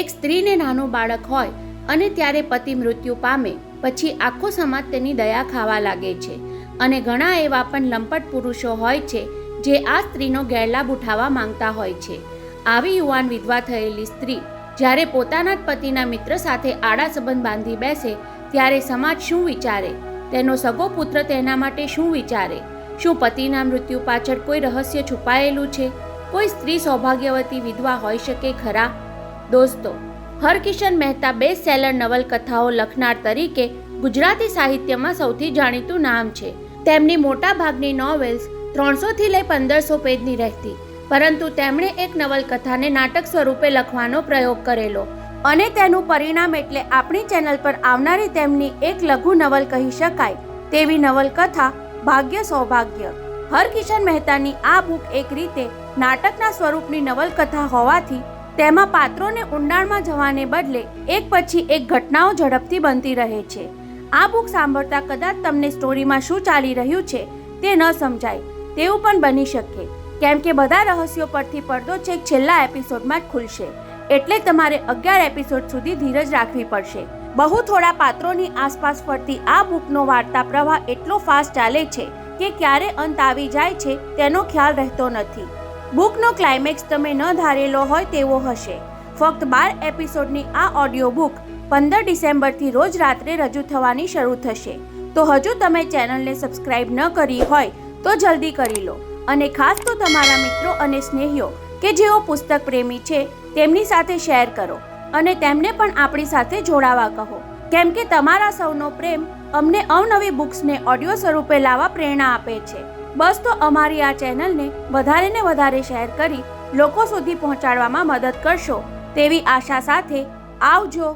એક સ્ત્રીને નાનું બાળક હોય અને ત્યારે પતિ મૃત્યુ પામે પછી આખો સમાજ તેની દયા ખાવા લાગે છે અને ઘણા એવા પણ લંપટ પુરુષો હોય છે જે આ સ્ત્રીનો ગેરલાભ ઉઠાવવા માંગતા હોય છે. આવી યુવાન વિધવા થયેલી સ્ત્રી જ્યારે પોતાના જ પતિના મિત્ર સાથે આડા સંબંધ બાંધી બેસે ત્યારે સમાજ શું વિચારે? તેનો સગો પુત્ર તેના માટે શું વિચારે? શું પતિના મૃત્યુ પાછળ કોઈ રહસ્ય છુપાયેલું છે? કોઈ સ્ત્રી સૌભાગ્યવતી વિધવા હોઈ શકે ખરા? દોસ્તો, હરકિશન મહેતા બેસ્ટ સેલર નવલકથાઓ લખનાર તરીકે ગુજરાતી સાહિત્યમાં સૌથી જાણીતું નામ છે. તેમની મોટા ભાગની નોવેલ્સ 300થી લઈ 1500 પેજની રહેતી, પરંતુ તેમણે એક નવલકથાને નાટક સ્વરૂપે લખવાનો પ્રયોગ કરેલો અને તેનું પરિણામ એટલે આપણી ચેનલ પર આવનારી તેમની એક લઘુ નવલ કહી શકાય તેવી નવલકથા ભાગ્ય સૌભાગ્ય. હરકિશન મહેતાની આ બુક એક રીતે નાટકના સ્વરૂપની નવલકથા હોવાથી તેમાં પાત્રોને ઊંડાણમાં જવાને બદલે એક પછી એક ઘટનાઓ ઝડપથી બનતી રહે છે. આ બુક સાંભળતા કદાચ તમને સ્ટોરીમાં શું ચાલી રહ્યું છે તે ન સમજાય તેવું પણ બની શકે, કેમ કે બધા રહસ્યો પરથી પડદો છેક છેલ્લા એપિસોડમાં જ ખુલશે, એટલે તમારે 11 એપિસોડ સુધી ધીરજ રાખવી પડશે. બહુ થોડા પાત્રોની આસપાસ ફરતી આ બુકનો વાર્તા પ્રવાહ એટલો ફાસ્ટ ચાલે છે કે ક્યારે અંત આવી જાય છે તેનો ખ્યાલ રહેતો નથી. બુકનો ક્લાઇમેક્સ તમે ન ધારેલો હોય તેવો હશે. ફક્ત 12 એપિસોડની આ ઓડિયો બુક 15 ડિસેમ્બરથી રોજ રાત્રે રજૂ થવાની શરૂ થશે. તો હજુ તમે ચેનલને સબસ્ક્રાઇબ ન કરી હોય તો જલ્દી કરી લો અને ખાસ તો તમારા મિત્રો અને સ્નેહીઓ કે જેઓ પુસ્તક પ્રેમી છે તેમની સાથે શેર કરો અને તેમને પણ આપણી સાથે જોડાવા કહો, કેમ કે તમારા સૌનો પ્રેમ અમને અવનવી બુક્સને ઓડિયો સ્વરૂપે લાવવા પ્રેરણા આપે છે. બસ તો અમારી આ ચેનલને વધારે ને વધારે શેર કરી લોકો સુધી પહોંચાડવામાં મદદ કરશો તેવી આશા સાથે આવજો.